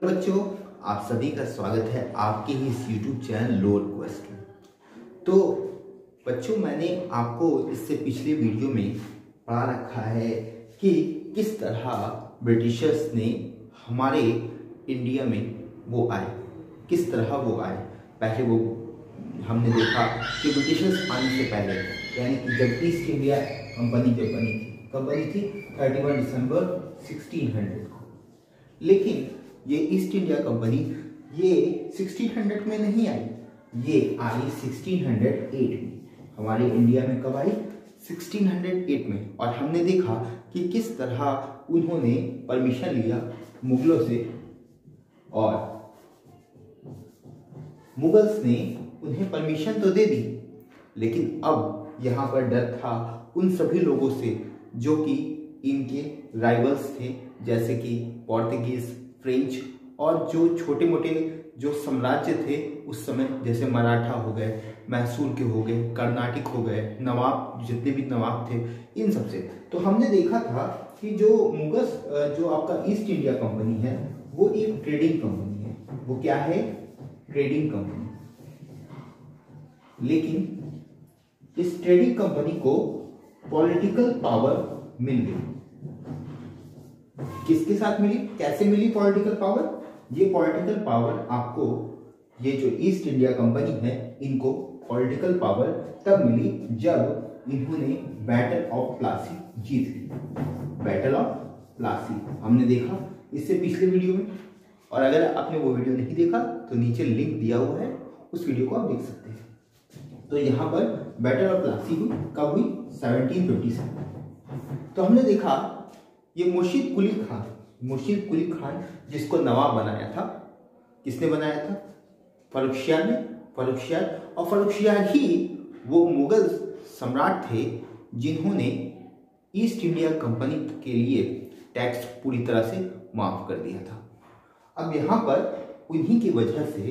बच्चों, आप सभी का स्वागत है आपके ही इस YouTube चैनल लोअर क्वेस्ट में। तो बच्चों, मैंने आपको इससे पिछले वीडियो में पढ़ा रखा है कि किस तरह ब्रिटिशर्स ने हमारे इंडिया में वो आए, किस तरह वो आए। पहले वो हमने देखा कि ब्रिटिशर्स आने से पहले, यानी कि जब ईस्ट इंडिया कंपनी जब बनी थी, कब बनी थी? 31 दिसंबर 1600 को। लेकिन ये ईस्ट इंडिया कंपनी ये 1600 में नहीं आई, ये आई 1608 में। हमारे इंडिया में कब आई? 1608 में। और हमने देखा कि किस तरह उन्होंने परमिशन लिया मुगलों से, और मुगल्स ने उन्हें परमिशन तो दे दी, लेकिन अब यहाँ पर डर था उन सभी लोगों से जो कि इनके राइवल्स थे, जैसे कि पोर्तुगीज, फ्रेंच और जो छोटे मोटे जो साम्राज्य थे उस समय, जैसे मराठा हो गए, मैसूर के हो गए, कर्नाटक हो गए, नवाब, जितने भी नवाब थे, इन सब से। तो हमने देखा था कि जो मुगल्स, जो आपका ईस्ट इंडिया कंपनी है, वो एक ट्रेडिंग कंपनी है। वो क्या है? Trading company. लेकिन इस ट्रेडिंग कंपनी को पॉलिटिकल पावर मिल गई। किसके साथ मिली? कैसे मिली पॉलिटिकल पावर? ये पॉलिटिकल पावर आपको, ये जो ईस्ट इंडिया कंपनी है, इनको पॉलिटिकल पावर तब मिली जब इन्होंने बैटल ऑफ प्लासी जीत ली। बैटल ऑफ प्लासी हमने देखा इससे पिछले वीडियो में, और अगर आपने वो वीडियो नहीं देखा तो नीचे लिंक दिया हुआ है, उस वीडियो को आप देख सकते हैं। तो यहाँ पर बैटल ऑफ प्लासी हुई, कब हुई? 1757। तो हमने देखा ये मुर्शिद कुली खान जिसको नवाब बनाया था, किसने बनाया था? फर्रुखशियार ने। और फर्रुखशियार ही वो मुगल सम्राट थे जिन्होंने ईस्ट इंडिया कंपनी के लिए टैक्स पूरी तरह से माफ कर दिया था। अब यहाँ पर उन्हीं की वजह से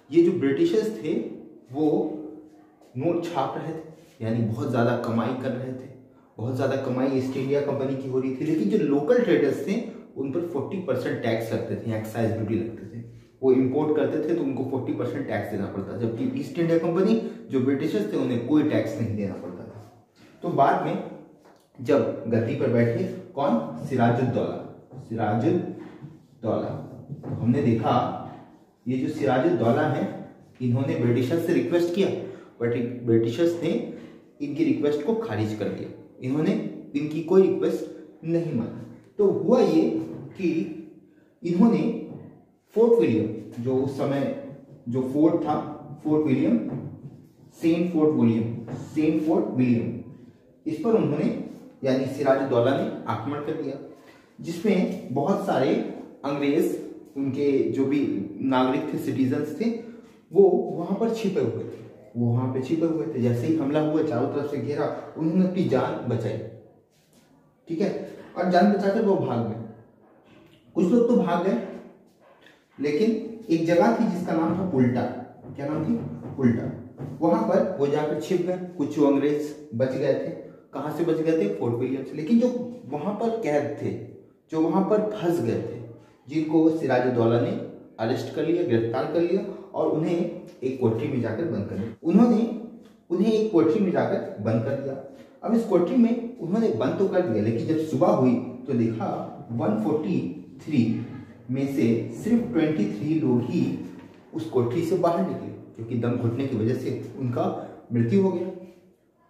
ये जो ब्रिटिशर्स थे वो नोट छाप रहे थे, यानी बहुत ज़्यादा कमाई कर रहे थे। बहुत ज़्यादा कमाई ईस्ट इंडिया कंपनी की हो रही थी, लेकिन जो लोकल ट्रेडर्स थे उन पर 40% टैक्स लगते थे, एक्साइज ड्यूटी लगते थे। वो इंपोर्ट करते थे तो उनको 40% टैक्स देना पड़ता, जबकि ईस्ट इंडिया कंपनी, जो ब्रिटिशर्स थे, उन्हें कोई टैक्स नहीं देना पड़ता था। तो बाद में जब गद्दी पर बैठे कौन? सिराजुद्दौला। तो हमने देखा ये जो सिराजुद्दौला है, इन्होंने ब्रिटिशर्स से रिक्वेस्ट किया, बट ब्रिटिशर्स ने इनकी रिक्वेस्ट को खारिज कर दिया। इन्होंने इनकी कोई रिक्वेस्ट नहीं मानी। तो हुआ ये कि इन्होंने फोर्ट विलियम, जो उस समय जो फोर्ट था, fort William, saint fort William, इस पर उन्होंने, यानी सिराजुद्दौला ने आक्रमण कर दिया, जिसमें बहुत सारे अंग्रेज, उनके जो भी नागरिक थे, सिटीजन्स थे, वो वहां पर छिपे हुए थे। जैसे ही हमला हुआ, चारों तरफ से घेरा, उन्होंने अपनी जान बचाई, ठीक है, और जान बचाकर वो भाग गए। कुछ लोग तो भाग गए, लेकिन एक जगह थी जिसका नाम था पुल्टा। क्या नाम थी? पुल्टा। वहां पर वो जाकर छिप गए। कुछ अंग्रेज बच गए थे। कहां से बच गए थे? फोर्ट विलियम से। लेकिन जो वहां पर कैद थे, जो वहां पर फंस गए थे, जिनको सिराजुद्दौला ने अरेस्ट कर लिया, गिरफ्तार कर लिया, और उन्हें एक कोठरी में जाकर बंद कर दिया। उन्हें एक कोठरी में जाकर बंद कर दिया। अब इस कोठरी में उन्होंने बंद तो कर दिया, लेकिन जब सुबह हुई तो देखा 143 में से सिर्फ 23 लोग ही उस कोठरी से बाहर निकले, क्योंकि दम घुटने की वजह से उनका मृत्यु हो गया।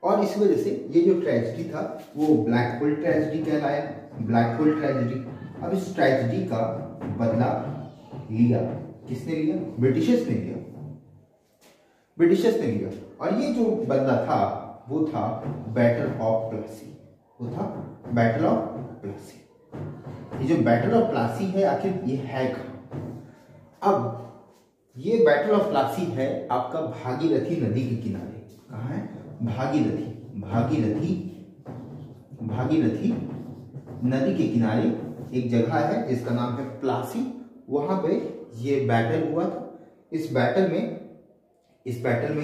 और इस वजह से ये जो ट्रेजेडी था वो ब्लैक होल ट्रेजेडी कहलाया। Black hole tragedy. अब इस ट्रेजेडी का बदला लिया किसने लिया? ब्रिटिशर्स ने लिया। और ये जो बदला था वो था बैटल ऑफ प्लासी। ये जो बैटल ऑफ प्लासी है, आखिर ये है कहाँ? अब ये बैटल ऑफ प्लासी है आपका भागीरथी नदी के किनारे। कहाँ है? भागीरथी नदी के किनारे एक जगह है जिसका नाम है प्लासी। वहां पे ये बैटल हुआ था। इस बैटल में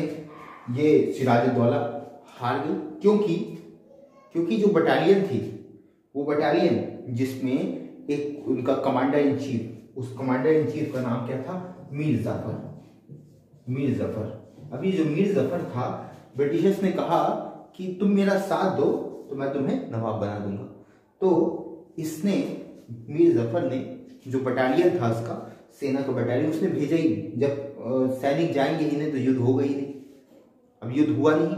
ये सिराजुद्दौला हार गई, क्योंकि जो बटालियन थी, वो बटालियन जिसमें एक उनका कमांडर इन चीफ, उस कमांडर इन चीफ का नाम क्या था? मीर जाफर। मीर जफर। अभी जो मीर जफर था, ब्रिटिशर्स ने कहा कि तुम मेरा साथ दो तो मैं तुम्हें नवाब बना दूंगा। तो इसने, मीर जफर ने, जो बटालियन था उसका, सेना का बटालियन, उसने भेजा ही नहीं। जब सैनिक जाएंगे ही नहीं तो युद्ध होगा ही नहीं। अब युद्ध हुआ नहीं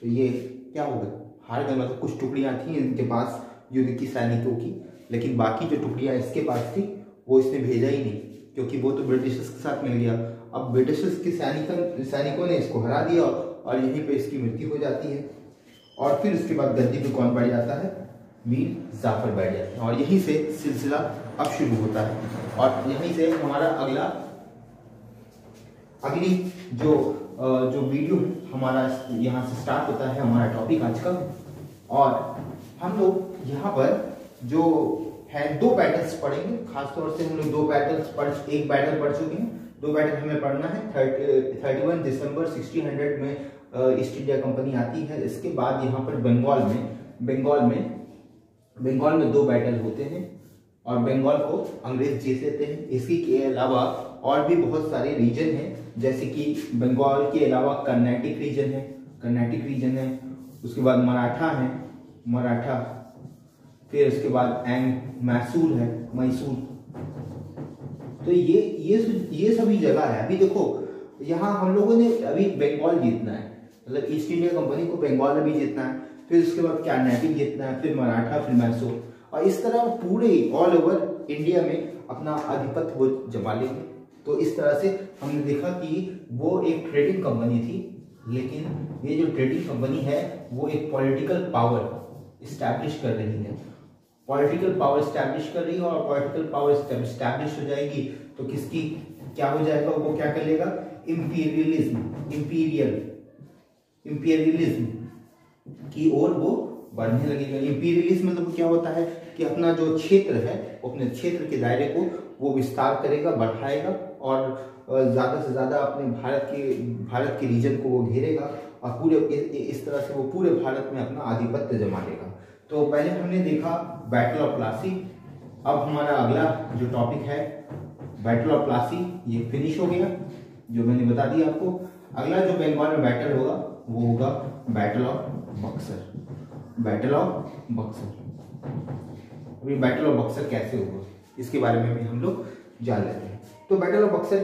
तो ये क्या हो गया? हार गए। मतलब कुछ टुकड़ियां थी इनके पास युद्ध की, सैनिकों की, लेकिन बाकी जो टुकड़ियां इसके पास थी वो इसने भेजा ही नहीं, क्योंकि वो तो ब्रिटिशर्स के साथ मिल गया। अब ब्रिटिशर्स के सैनिकों ने इसको हरा दिया और यहीं पे इसकी मृत्यु हो जाती है। और फिर उसके बाद गद्दी पे कौन बैठ जाता है? मीर जाफर बैठ जाते हैं। और यहीं से सिलसिला अब शुरू होता है। और यहीं से हमारा अगली जो वीडियो हमारा यहाँ से स्टार्ट होता है, हमारा टॉपिक आज का। और हम लोग यहाँ पर जो है 2 बैटल्स पढ़ेंगे। खासतौर से हम लोग 2 बैटल्स एक बैटल पढ़ चुके हैं, 2 बैटल हमें पढ़ना है। 31 दिसंबर 1600 में ईस्ट इंडिया कंपनी आती है। इसके बाद यहाँ पर बंगाल में 2 बैटल होते हैं और बंगाल को अंग्रेज जीत लेते हैं। इसी के अलावा और भी बहुत सारे रीजन हैं, जैसे कि बंगाल के अलावा कर्नाटिक रीजन है, उसके बाद मराठा, फिर उसके बाद मैसूर है, मैसूर। तो ये सभी जगह है। अभी देखो यहाँ हम लोगों ने अभी बंगाल जीतना है, मतलब ईस्ट इंडिया कंपनी को बंगाल अभी जीतना है, फिर उसके बाद कर्नाटक जीतना है, फिर मराठा, फिर मैसूर, और इस तरह पूरे ऑल ओवर इंडिया में अपना आधिपत्य वो जमा लेंगे। तो इस तरह से हमने देखा कि वो एक ट्रेडिंग कंपनी थी, लेकिन ये जो ट्रेडिंग कंपनी है वो एक पॉलिटिकल पावर इस्टेब्लिश कर रही है। पॉलिटिकल पावर इस्टेब्लिश कर रही है, और पॉलिटिकल पावर इस्टेब्लिश हो जाएगी तो किसकी क्या हो जाएगा? वो क्या कर लेगा? इंपीरियलिज्म की ओर वो बढ़ने लगेगा। इंपीरियलिज्म मतलब क्या होता है कि अपना जो क्षेत्र है, अपने क्षेत्र के दायरे को वो विस्तार करेगा, बढ़ाएगा, और ज़्यादा से ज़्यादा अपने भारत के रीजन को वो घेरेगा, और पूरे इस तरह से वो पूरे भारत में अपना आधिपत्य जमा लेगा। तो पहले हमने देखा बैटल ऑफ प्लासी। अब हमारा अगला जो टॉपिक है बैटल ऑफ प्लासी, ये फिनिश हो गया, जो मैंने बता दिया आपको। अगला जो बंगाल में बैटल होगा वो होगा बैटल ऑफ बक्सर। अभी बैटल ऑफ बक्सर कैसे होगा इसके बारे में भी हम लोग जान लेते हैं। तो बैटल ऑफ बक्सर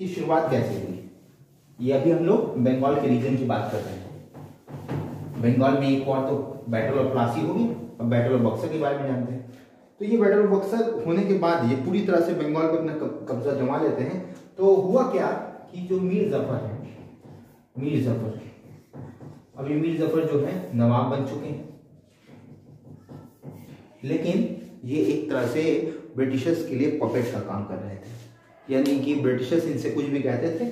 की शुरुआत कैसे हुई, ये अभी हम लोग बंगाल के रीजन की बात कर रहे हैं। बंगाल में एक और तो बैटल ऑफ प्लासी होगी, अब बैटल ऑफ बक्सर के बारे में जानते हैं। तो ये बैटल ऑफ बक्सर होने के बाद ये पूरी तरह से बंगाल पर अपना कब्जा जमा लेते हैं। तो हुआ क्या कि जो मीर जफर, अब ये मीर जफर जो है नवाब बन चुके हैं, लेकिन ये एक तरह से ब्रिटिशर्स के लिए पपेट का काम कर रहे थे। यानी कि ब्रिटिशर्स इनसे कुछ भी कहते थे,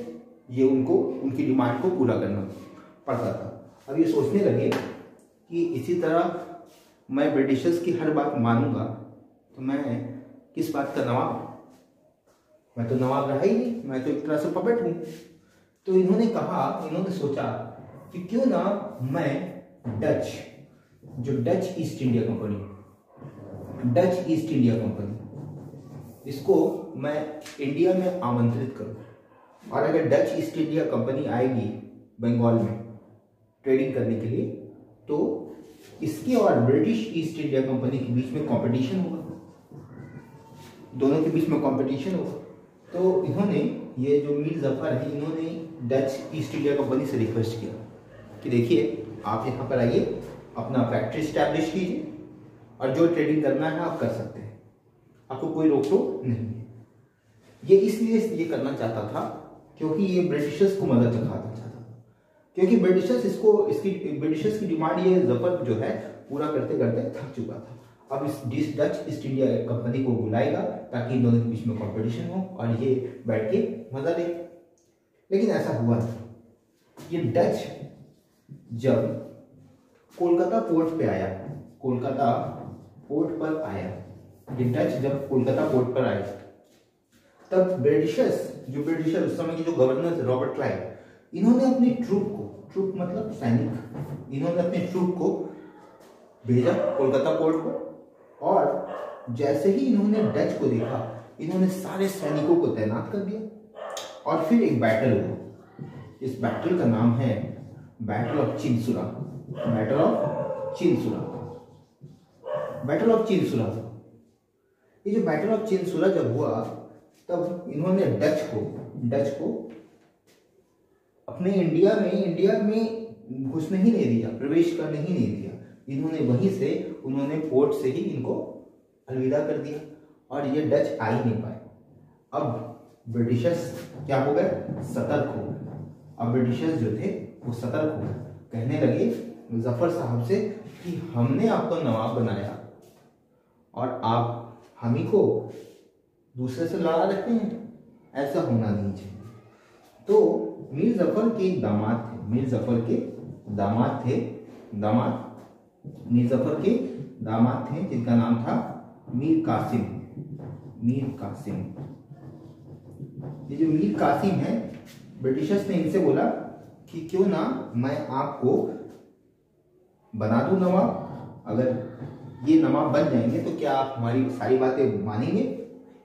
ये उनकी डिमांड को पूरा करना पड़ता था। अब ये सोचने लगे कि इसी तरह मैं ब्रिटिशर्स की हर बात मानूंगा तो मैं किस बात का नवाब? मैं तो नवाब रहा ही नहीं, मैं तो एक तरह से पपेट हूं। तो इन्होंने सोचा कि क्यों ना मैं डच ईस्ट इंडिया कंपनी, इसको मैं इंडिया में आमंत्रित करूं, और अगर डच ईस्ट इंडिया कंपनी आएगी बंगाल में ट्रेडिंग करने के लिए तो इसकी और ब्रिटिश ईस्ट इंडिया कंपनी के बीच में कंपटीशन होगा, दोनों के बीच में कंपटीशन होगा। तो इन्होंने, ये जो मीर जफर है, इन्होंने डच ईस्ट इंडिया कंपनी से रिक्वेस्ट किया कि देखिए आप यहाँ पर आइए, अपना फैक्ट्री स्टैब्लिश कीजिए, और जो ट्रेडिंग करना है आप कर सकते हैं, आपको कोई रोक टोक नहीं है। ये इसलिए ये करना चाहता था क्योंकि ये ब्रिटिशर्स को मदद दिखाना चाहता था, क्योंकि ब्रिटिशर्स की डिमांड ये जफर जो है पूरा करते करते थक चुका था। अब इस डच ईस्ट इंडिया कंपनी को बुलाएगा ताकि इन दोनों के बीच में कंपटीशन हो और ये बैठ के मजा ले। लेकिन ऐसा हुआ नहीं। ये डच जब कोलकाता पोर्ट पर आया, ये डच जब कोलकाता पोर्ट पर आए, तब ब्रिटिशर उस समय के जो गवर्नर थे रॉबर्ट क्लाइव, इन्होंने अपनी ट्रूप मतलब सैनिक, इन्होंने अपने ट्रूप को भेजा कोलकाता पोर्ट को। और जैसे ही इन्होंने डच को देखा इन्होंने सारे सैनिकों को तैनात कर दिया और फिर एक बैटल हुआ। इस बैटल का नाम है battle of Chinsurah. Battle of Chinsurah, battle of Chinsurah. ये जो बैटल ऑफ चिनसुरा जब हुआ तब इन्होंने डच को अपने इंडिया में घुसने ही नहीं दिया, प्रवेश करने ही नहीं दिया। इन्होंने वहीं से उन्होंने पोर्ट से ही इनको अलविदा कर दिया और ये डच आ ही नहीं पाए। अब ब्रिटिशर्स क्या हो गए, सतर्क हो गए। अब ब्रिटिशर्स जो थे वो सतर्क हो गए, कहने लगे जफर साहब से कि हमने आपको नवाब बनाया और आप हम ही को दूसरे से लड़ा रखते हैं, ऐसा होना नहीं चाहिए। तो मीर जफर के दामाद थे, मीर जफर के दामाद थे जिनका नाम था मीर कासिम। ये जो मीर कासिम है, ब्रिटिशर्स ने इनसे बोला कि क्यों ना मैं आपको बना दूं नवाब, अगर ये नवाब बन जाएंगे तो क्या आप हमारी सारी बातें मानेंगे?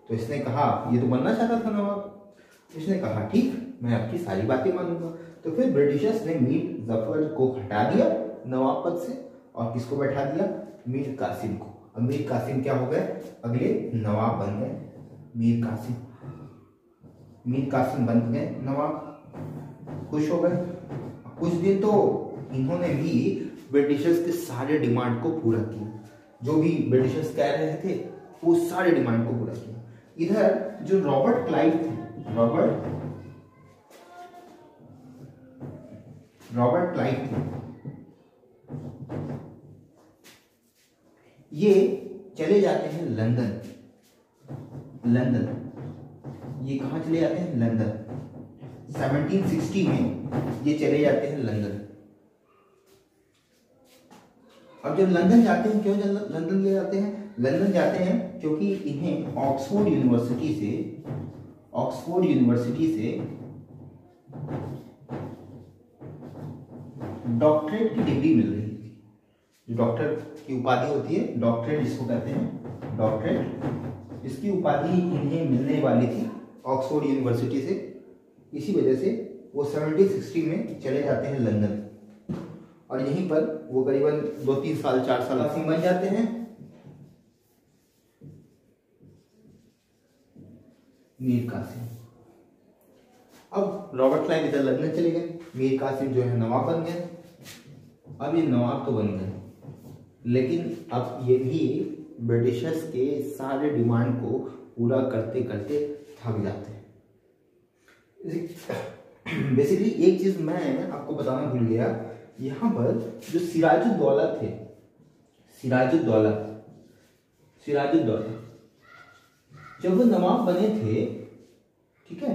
तो इसने कहा, ये तो बनना चाहता था नवाब, इसने कहा ठीक, मैं आपकी सारी बातें मानूंगा। तो फिर ब्रिटिशर्स ने मीर जफर को हटा दिया नवाब पद से और किसको बैठा दिया, मीर कासिम को। अब मीर कासिम क्या हो गए, अगले नवाब बन गए। मीर कासिम बन गए नवाब, खुश हो गए। कुछ दिन तो इन्होंने भी ब्रिटिशर्स के सारे डिमांड को पूरा किया, जो भी ब्रिटिशर्स कह रहे थे वो सारे डिमांड को पूरा किया। इधर जो रॉबर्ट क्लाइव थे, ये चले जाते हैं लंदन। ये कहाँ चले जाते हैं, लंदन। 1760 में ये चले जाते हैं लंदन। अब जब लंदन जाते हैं, क्यों लंदन ले जाते हैं? लंदन जाते हैं क्योंकि इन्हें ऑक्सफोर्ड यूनिवर्सिटी से डॉक्टरेट की डिग्री मिल रही थी। जो डॉक्टर की उपाधि होती है, डॉक्टरेट जिसको कहते हैं, डॉक्टरेट, इसकी उपाधि इन्हें मिलने वाली थी ऑक्सफोर्ड यूनिवर्सिटी से। इसी वजह से वो 1760 में चले जाते हैं लंदन और यहीं पर वो करीबन 2-3 साल 4 साल बन जाते हैं। मीर कासिम, अब रॉबर्ट क्लाइव इधर लंदन चले गए, मीर कासिम जो है नवाब बन गए। अब ये नवाब तो बन गए, लेकिन अब ये भी ब्रिटिशर्स के सारे डिमांड को पूरा करते करते थक जाते हैं। बेसिकली एक चीज मैं आपको बताना भूल गया, यहाँ पर जो सिराजुद्दौला थे, सिराजुद्दौला जब वो नवाब बने थे, ठीक है,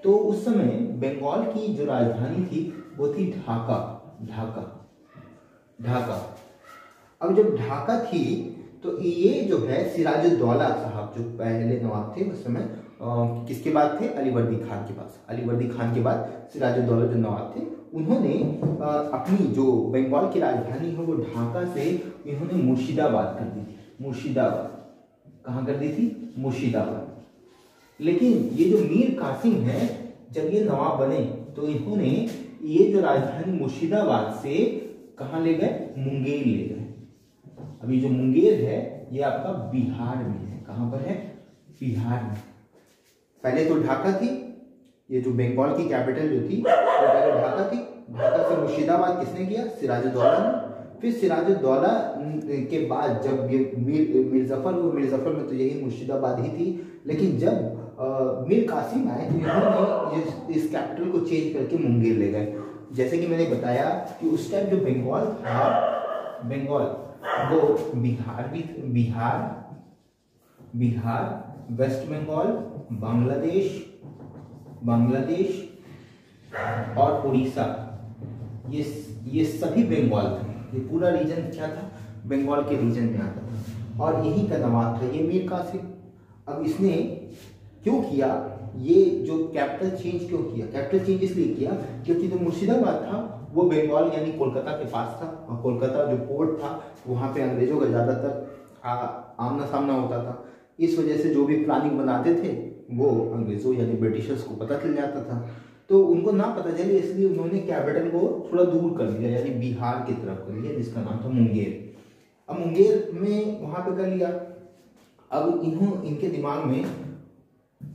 तो उस समय बंगाल की जो राजधानी थी वो थी ढाका। अब जब ढाका थी तो ये जो है सिराजुद्दौला साहब जो पहले नवाब थे उस समय किसके बाद थे, अलीवर्दी खान के पास। अलीवर्दी खान के बाद सिराजुद्दौला जो नवाब थे, उन्होंने अपनी जो बंगाल की राजधानी है वो ढाका से इन्होंने मुर्शिदाबाद कर दी थी। मुर्शिदाबाद कहाँ कर दी थी, मुर्शिदाबाद। लेकिन ये जो मीर कासिम है, जब ये नवाब बने तो इन्होंने ये जो राजधानी मुर्शिदाबाद से कहाँ ले गए, मुंगेर ले गए। अभी जो मुंगेर है ये आपका बिहार में है। कहाँ पर है, बिहार में। पहले तो ढाका थी, ये जो बंगाल की कैपिटल जो थी वो पहले ढाका थी। ढाका से मुर्शिदाबाद किसने किया, सिराजुद्दौला ने। फिर सिराजुद्दौला के बाद जब ये मीर जफर में तो यही मुर्शिदाबाद ही थी, लेकिन जब मीर कासिम आए तो इन्होंने इस कैपिटल को चेंज करके मुंगेर ले गए। जैसे कि मैंने बताया कि उस टाइम जो बंगाल था, वो बिहार, वेस्ट बंगाल, बांग्लादेश और उड़ीसा, ये सभी बंगाल थे। ये पूरा रीजन क्या था, बंगाल के रीजन में आता था और यही का नवाब था ये मीर कासिम। अब इसने क्यों किया, ये जो कैपिटल चेंज क्यों किया? कैपिटल चेंज इसलिए किया क्योंकि जो मुर्शिदाबाद था वो बंगाल यानी कोलकाता के पास था और कोलकाता जो पोर्ट था वहाँ पे अंग्रेजों का ज़्यादातर आमना सामना होता था। इस वजह से जो भी प्लानिंग बनाते थे वो अंग्रेजों यानी ब्रिटिशर्स को पता चल जाता था, तो उनको ना पता चले इसलिए उन्होंने कैपिटल को थोड़ा दूर कर दिया यानी बिहार की तरफ कर दिया, जिसका नाम था मुंगेर। अब मुंगेर में वहां पे कर लिया। अब इनके दिमाग में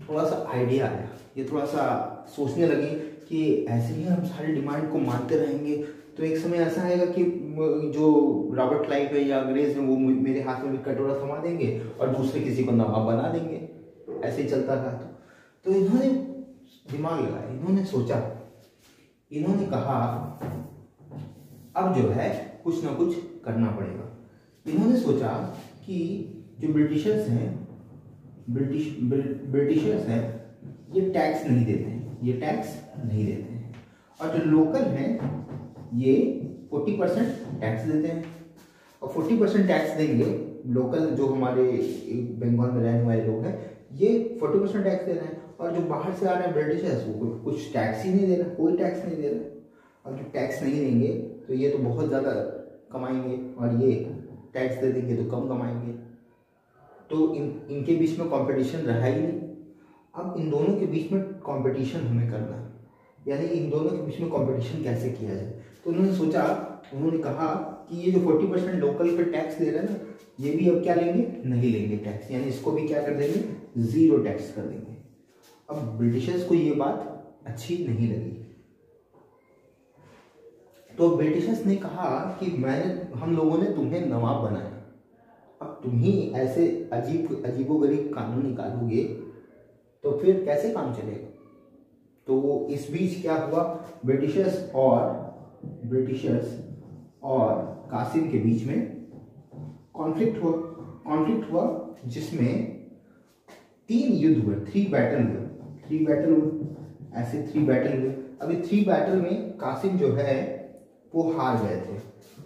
थोड़ा सा आइडिया आया, ये थोड़ा सा सोचने लगे कि ऐसे ही हम सारे डिमांड को मानते रहेंगे तो एक समय ऐसा आएगा कि जो रॉबर्ट क्लाइव है या अंग्रेज है वो मेरे हाथ में भी कटोरा थमा देंगे और दूसरे किसी को नवाब बना देंगे। ऐसे ही चलता था। तो इन्होंने दिमाग लगाया, इन्होंने सोचा, इन्होंने कहा अब जो है कुछ ना कुछ करना पड़ेगा। इन्होंने सोचा कि जो ब्रिटिशर्स हैं ये टैक्स नहीं देते हैं, ये टैक्स नहीं देते हैं, और जो लोकल हैं ये 40% टैक्स देते हैं। और 40% टैक्स देंगे लोकल, जो हमारे बंगाल में रहने वाले लोग हैं ये 40% टैक्स दे रहे हैं, और जो बाहर से आ रहे हैं ब्रिटिशर्स वो कुछ टैक्स ही नहीं दे रहे, कोई टैक्स नहीं दे रहे। और जो टैक्स नहीं देंगे तो ये तो बहुत ज़्यादा कमाएंगे और ये टैक्स दे देंगे तो कम कमाएंगे। तो इनके बीच में कंपटीशन रहा ही नहीं। अब इन दोनों के बीच में कंपटीशन हमें करना है, यानी इन दोनों के बीच में कंपटीशन कैसे किया जाए। तो उन्होंने सोचा, उन्होंने कहा कि ये जो 40% लोकल पे टैक्स दे रहे हैं ना, ये भी अब क्या लेंगे, नहीं लेंगे टैक्स, यानी इसको भी क्या कर देंगे, 0 टैक्स कर देंगे। अब ब्रिटिशर्स को ये बात अच्छी नहीं लगी, तो ब्रिटिशर्स ने कहा कि हम लोगों ने तुम्हें नवाब बनाया, अब तुम ही ऐसे अजीबोगरीब कानून निकालोगे तो फिर कैसे काम चलेगा। तो इस बीच क्या हुआ, ब्रिटिशर्स और कासिम के बीच में कॉन्फ्लिक्ट हुआ जिसमें 3 युद्ध हुए, 3 बैटल हुए, ऐसे 3 बैटल हुए। अभी 3 बैटल में कासिम जो है वो हार गए थे,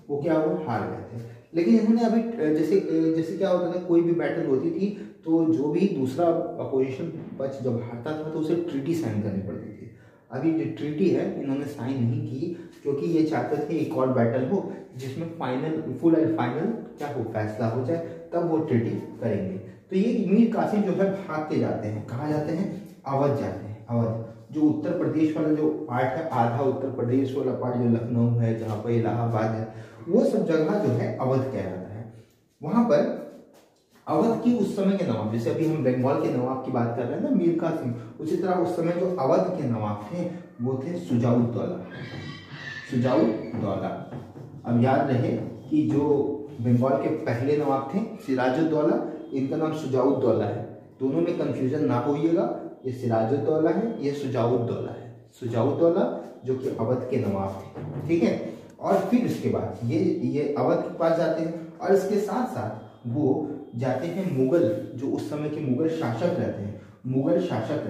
वो क्या हुआ, हार गए थे। लेकिन इन्होंने अभी जैसे क्या होता था, कोई भी बैटल होती थी तो जो भी दूसरा अपोजिशन पक्ष जब हारता था तो उसे ट्रीटी साइन करनी पड़ती थी। अभी जो ट्रीटी है इन्होंने साइन नहीं की, क्योंकि ये चाहते थे एक और बैटल हो जिसमें फुल एंड फाइनल क्या हो, फैसला हो जाए, तब वो ट्रीटी करेंगे। तो ये मीर कासिम जो है भाग के जाते हैं, कहाँ जाते हैं, अवध जाते हैं। अवध जो उत्तर प्रदेश वाला जो पार्ट है, आधा उत्तर प्रदेश वाला पार्ट जो लखनऊ है, जहाँ पर इलाहाबाद है, वो सब जगह जो है अवध कहलाता है। वहां पर अवध की उस समय के नवाब, जैसे अभी हम बंगाल के नवाब की बात कर रहे हैं ना, मीर कासिम, उसी तरह उस समय जो अवध के नवाब थे वो थे सुजाउद्दौला। अब याद रहे कि जो बंगाल के पहले नवाब थे सिराजुद्दौला, इनका नाम सुजाउद्दौला है, दोनों में कंफ्यूजन ना होइएगा, ये सिराजुद्दौला है, ये सुजाउद्दौला है। सुजाउद्दौला जो कि अवध के नवाब थे, ठीक है। और फिर उसके बाद ये अवध के पास जाते हैं, और इसके साथ साथ वो जाते हैं मुगल, जो उस समय के मुगल शासक रहते हैं, मुगल शासक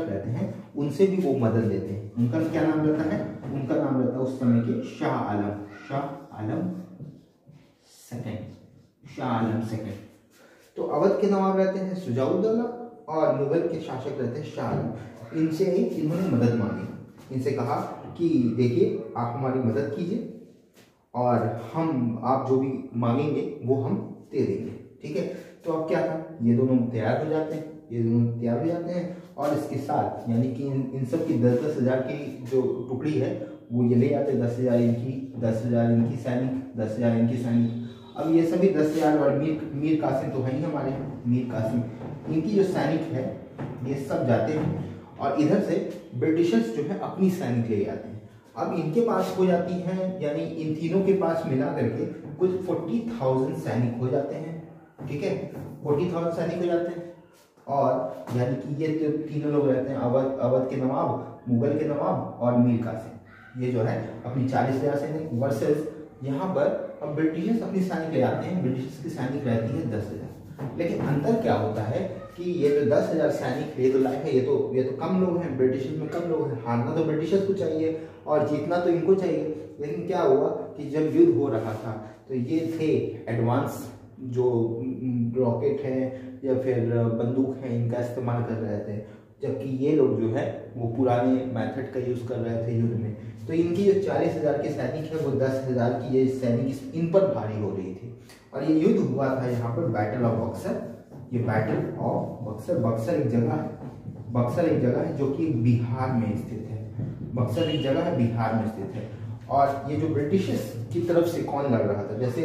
रहते हैं, उनसे भी वो मदद लेते हैं। उनका क्या नाम रहता है, उनका नाम रहता है उस समय के शाह आलम सेकंड। तो अवध के नवाब रहते हैं सुजाउद्दौला और मुगल के शासक रहते हैं शाह आलम। इनसे इन्होंने मदद मांगी, इनसे कहा कि देखिए आप हमारी मदद कीजिए और आप जो भी मांगेंगे वो हम दे देंगे, ठीक है। तो अब क्या था, ये दोनों तैयार हो जाते हैं, और इसके साथ यानी कि इन सब की 10-10 हज़ार की जो टुकड़ी है वो ये ले जाते हैं, 10,000 इनकी, 10,000 इनकी सैनिक, 10,000 इनकी सैनिक। अब ये सभी 10,000 और मीर कासिम तो है ही हमारे, मीर कासिम, इनकी जो सैनिक है ये सब जाते हैं, और इधर से ब्रिटिशर्स जो है अपनी सैनिक ले जाते हैं। अब इनके पास हो जाती हैं, यानी इन तीनों के पास मिला करके कुछ 40,000 सैनिक हो जाते हैं, ठीक है, 40,000 सैनिक हो जाते हैं। और यानी कि ये जो तीनों लोग रहते हैं, अवध के नवाब, मुगल के नवाब और मीर कासिम, ये जो है अपनी 40,000 सैनिक वर्सेस यहाँ पर अब ब्रिटिशर्स अपनी सैनिक ले आते हैं, ब्रिटिशर्स की सैनिक रहती है 10,000। लेकिन अंतर क्या होता है कि ये जो 10,000 सैनिक ये तो लाए हैं, ये तो कम लोग हैं, ब्रिटिशर्स में कम लोग हैं, हारना तो ब्रिटिशर्स को चाहिए और जीतना तो इनको चाहिए। लेकिन क्या हुआ कि जब युद्ध हो रहा था तो ये थे एडवांस जो रॉकेट है या फिर बंदूक है, इनका इस्तेमाल कर रहे थे, जबकि ये लोग जो है वो पुराने मेथड का यूज कर रहे थे युद्ध में। तो इनकी जो 40,000 के सैनिक है वो 10,000 की ये सैनिक इन पर भारी हो रही थी। और ये युद्ध हुआ था यहाँ पर बैटल ऑफ बक्सर। ये बैटल ऑफ बक्सर, बक्सर एक जगह है, बक्सर एक जगह है जो कि बिहार में स्थित है। बक्सर एक जगह है बिहार में स्थित है। और ये जो ब्रिटिशर्स की तरफ से कौन लड़ रहा था, जैसे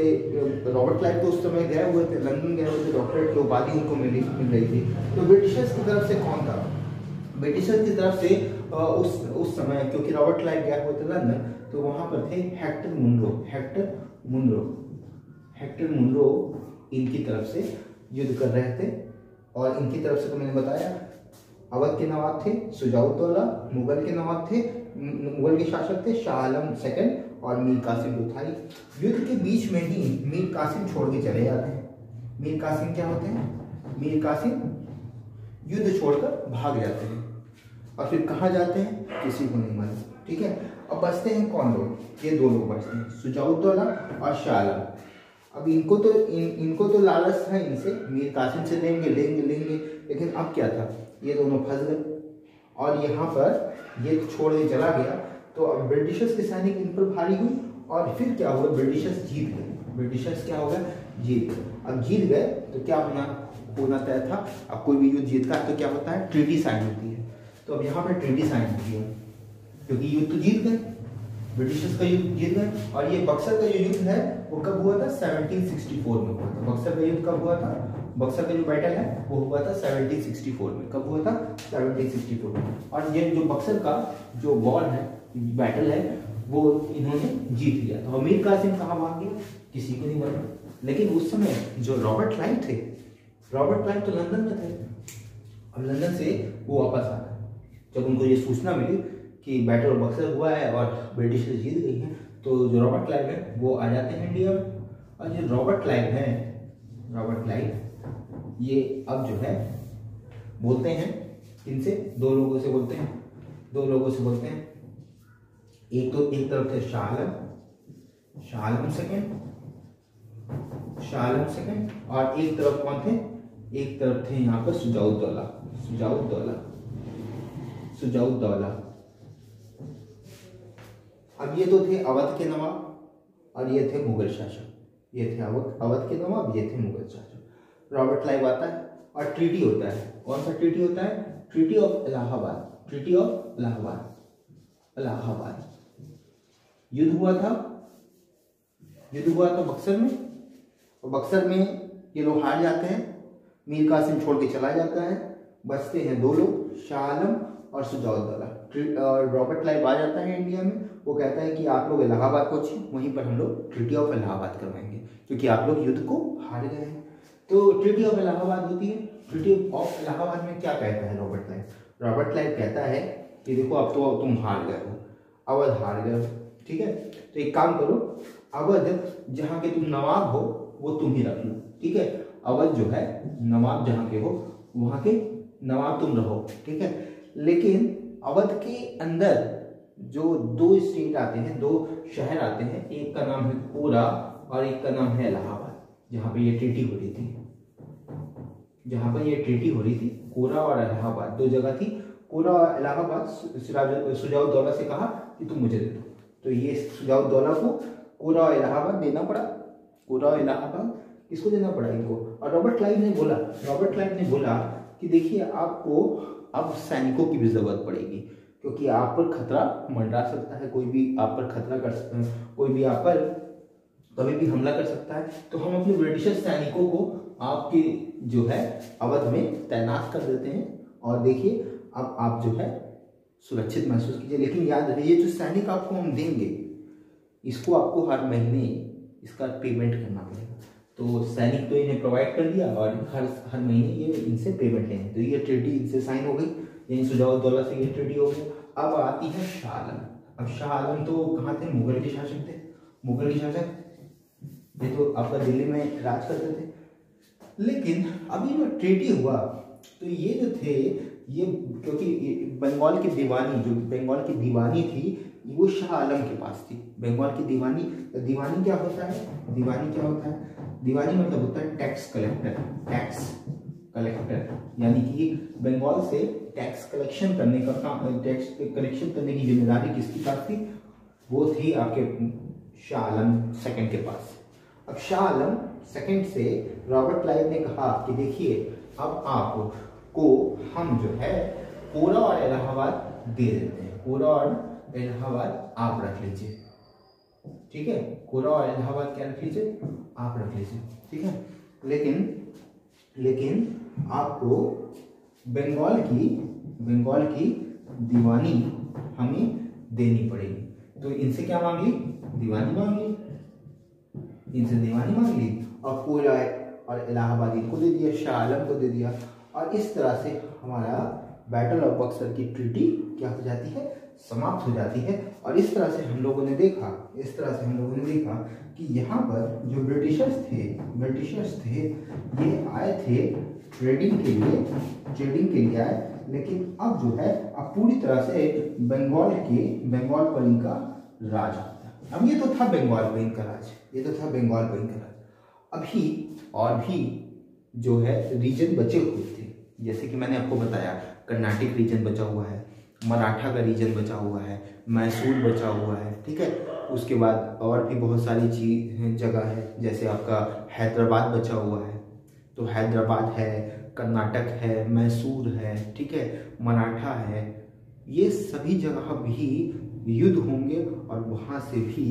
रॉबर्ट क्लाइव तो उस समय गए हुए थे, लंदन गए हुए थे, डॉक्टरेट की उपाधि उनको मिल रही थी। तो ब्रिटिशर्स की तरफ से कौन था, ब्रिटिशर्स की तरफ से उस समय, क्योंकि रॉबर्ट क्लाइव गया हुए थे लंदन, तो वहां पर थे हेक्टर मुनरो इनकी तरफ से युद्ध कर रहे थे। और इनकी तरफ से तो मैंने बताया अवध के नवाब थे शुजाउद्दौला, मुगल के नवाब थे, मुगल के शासक थे शाह आलम सेकंड और मीर कासिम लोथारी। युद्ध के बीच में ही मीर कासिम छोड़ के चले जाते हैं। मीर कासिम क्या होते हैं, मीर कासिम युद्ध छोड़कर भाग जाते हैं। और फिर कहाँ जाते हैं किसी को नहीं मालूम, ठीक है। अब बचते हैं कौन लोग, ये दो लोग बचते हैं, शुजाउद्दौला और शाह आलम। अब इनको तो लालच था इनसे, मीर कासिम से लेंगे, लेकिन अब क्या था, ये दोनों फंस गए। और यहाँ पर ये छोड़ के चला गया, तो अब ब्रिटिशर्स के सैनिक इन पर भारी हुई। और फिर क्या हुआ, ब्रिटिशर्स जीत गए। ब्रिटिशर्स क्या हो गया, जीत गए। अब जीत गए तो क्या होना तय था। अब कोई भी युद्ध जीतता है तो क्या होता है, ट्रीटी साइन होती है। तो अब यहाँ पर ट्रीटी साइन होती है, क्योंकि युद्ध तो जीत गए, ब्रिटिशर्स का युद्ध जीत गए। और ये बक्सर का जो युद्ध है वो कब हुआ था, 1764 में हुआ था। बक्सर का युद्ध कब हुआ था, बक्सर का जो बैटल है वो हुआ था 1764 में। कब हुआ था, 1764 में। और ये जो बक्सर का जो वॉर है, बैटल है, वो इन्होंने जीत लिया। तो मीर कासिम कहाँ भाग गया, किसी को नहीं मालूम। लेकिन उस समय जो रॉबर्ट क्लाइव थे, रॉबर्ट क्लाइव तो लंदन में थे। अब लंदन से वो वापस आ गए। जब उनको ये सूचना मिली कि बैटल ऑफ बक्सर हुआ है और ब्रिटिश जीत गई है, तो जो रॉबर्ट क्लाइव है वो आ जाते हैं इंडिया में। और जो रॉबर्ट क्लाइव है, रॉबर्ट क्लाइव ये अब जो है बोलते हैं इनसे, दो लोगों से बोलते हैं। एक तरफ थे शाह आलम सेकंड, और एक तरफ कौन थे, एक तरफ थे यहाँ पर शुजाउद्दौला। अब ये तो थे अवध के नवाब और ये थे मुगल शासक। ये थे अवध के नवाब, ये थे मुगल शासक। रॉबर्ट क्लाइव आता है और ट्रीटी होता है। कौन सा ट्रीटी होता है, ट्रीटी ऑफ इलाहाबाद। युद्ध हुआ था बक्सर में। और बक्सर में ये लोग हार जाते हैं, मीर कासिम छोड़ के चला जाता है। बचते हैं दो लोग, शाह आलम और शुजाउद्दौला। रॉबर्ट क्लाइव आ जाता है इंडिया में। वो कहता है कि आप लोग इलाहाबाद पहुंचे, वहीं पर हम लोग ट्रीटी ऑफ इलाहाबाद करवाएंगे, क्योंकि आप लोग युद्ध को हार गए हैं। तो ट्रीटी ऑफ इलाहाबाद होती है। ट्रीटी ऑफ इलाहाबाद में क्या कहता है रॉबर्ट क्लाइव, रॉबर्ट क्लाइव कहता है कि देखो अब तो तुम हार गए हो, अवध हार गए हो, ठीक है। तो एक काम करो, अवध जहाँ के तुम नवाब हो वो तुम ही रख लो, ठीक है। अवध जो है नवाब जहाँ के हो वहाँ के नवाब तुम रहो, ठीक है। लेकिन अवध के अंदर जो दो स्टेट आते हैं, दो शहर आते हैं, एक का नाम है कोरा और एक का नाम है इलाहाबाद, जहाँ पे ये ट्रीटी हो रही थी। कोरा और इलाहाबाद दो जगह थी। कोरा और इलाहाबाद शुजाउद्दौला से कहा कि तुम मुझे दे दो, तो ये शुजाउद्दौला को कोरा और इलाहाबाद देना पड़ा। कोरा और इलाहाबाद किसको देना पड़ा, इनको। और रॉबर्ट क्लाइव ने बोला कि देखिए आपको अब सैनिकों की भी जरूरत पड़ेगी, क्योंकि आप पर खतरा मंडरा सकता है, कोई भी आप पर खतरा कर सकता है, कोई भी आप पर कभी भी हमला कर सकता है। तो हम अपने ब्रिटिश सैनिकों को आपके जो है अवध में तैनात कर देते हैं, और देखिए अब आप जो है सुरक्षित महसूस कीजिए। लेकिन याद रहे, ये जो सैनिक आपको हम देंगे, इसको आपको हर महीने इसका पेमेंट करना पड़ेगा। तो सैनिक तो इन्हें प्रोवाइड कर दिया और हर महीने ये इनसे पेमेंट लेंगे। तो ये ट्रीटी इनसे साइन हो गई, यानी शुजाउद्दौला से ये ट्रीटी हो गई। अब आती है शाह आलम। अब शाह आलम तो कहाँ थे, मुगल के शासक थे। ये तो आपका दिल्ली में राज करते थे। लेकिन अभी जो ट्रीटी हुआ, तो ये जो थे, ये क्योंकि बंगाल की दीवानी थी, वो शाह आलम के पास थी। बंगाल की दीवानी क्या होता है, दीवानी मतलब होता है टैक्स कलेक्टर। कलेक्टर, यानी कि बंगाल से टैक्स कलेक्शन करने का काम, टैक्स कलेक्शन करने की जिम्मेदारी किसके पास थी? वो थी आपके शाह आलम सेकंड के पास। अब शाह आलम सेकंड से रॉबर्ट क्लाइव ने कहा कि देखिए अब आपको हम जो है कोरा और इलाहाबाद दे देते हैं, कोरा और इलाहाबाद आप रख लीजिए, ठीक है, कोरा और इलाहाबाद क्या रख लीजिए, आप रख लीजिए, ठीक है। लेकिन आपको बंगाल की दीवानी हमें देनी पड़ेगी। तो इनसे क्या मांग ली? दीवानी मांग ली, इनसे दीवानी मांग ली, और कोरा और इलाहाबाद इनको दे दिया, शाह आलम को दे दिया, और इस तरह से हमारा बैटल ऑफ बक्सर की ट्रीटी क्या हो जाती है? समाप्त हो जाती है। और इस तरह से हम लोगों ने देखा कि यहाँ पर जो ब्रिटिशर्स थे ये आए थे ट्रेडिंग के लिए आए, लेकिन अब जो है अब पूरी तरह से बंगाल पर इनका राज होता है। अब ये तो था बंगाल पर इनका राज, अभी और भी जो है रीजन बचे हुए थे, जैसे कि मैंने आपको बताया कर्नाटक रीजन बचा हुआ है, मराठा का रीजन बचा हुआ है, मैसूर बचा हुआ है, ठीक है। उसके बाद और भी बहुत सारी जगह है, जैसे आपका हैदराबाद बचा हुआ है, तो हैदराबाद है, कर्नाटक है, मैसूर है, ठीक है, मराठा है, ये सभी जगह भी युद्ध होंगे और वहाँ से भी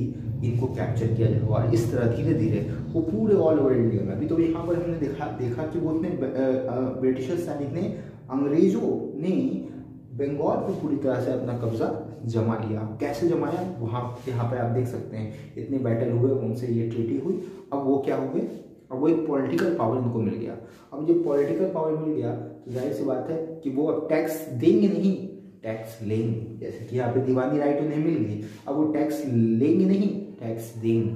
इनको कैप्चर किया जाएगा। और इस तरह धीरे धीरे वो पूरे ऑल ओवर इंडिया में, अभी तो यहाँ पर हमने देखा कि वो ब्रिटिश सैनिक ने, अंग्रेजों ने बंगाल पे पूरी तरह से अपना कब्जा जमा लिया। कैसे जमाया? वहाँ यहाँ पे आप देख सकते हैं, इतने बैटल हुए, उनसे ये ट्रीटी हुई। अब वो क्या हुए? अब वो एक पॉलिटिकल पावर इनको मिल गया। अब जब पॉलिटिकल पावर मिल गया तो जाहिर सी बात है कि वो अब टैक्स देंगे नहीं, टैक्स लेंगे। जैसे कि यहाँ पे दीवानी राइट उन्हें मिल गई, अब वो टैक्स लेंगे नहीं, टैक्स देंगे।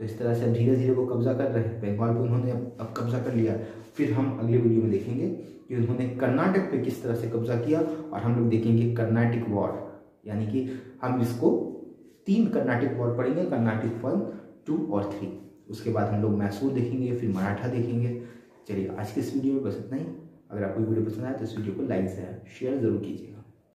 तो इस तरह से धीरे धीरे वो कब्जा कर रहे हैं बंगाल पे, उन्होंने अब कब्जा कर लिया। फिर हम अगले वीडियो में देखेंगे कि उन्होंने कर्नाटक पे किस तरह से कब्जा किया, और हम लोग देखेंगे कर्नाटक वॉर, यानी कि हम इसको 3 कर्नाटक वॉर पढ़ेंगे, कर्नाटक 1, 2 और 3। उसके बाद हम लोग मैसूर देखेंगे, फिर मराठा देखेंगे। चलिए आज के इस वीडियो में बस इतना ही। अगर आपको वीडियो पसंद आए तो इस वीडियो को लाइक शेयर जरूर कीजिएगा।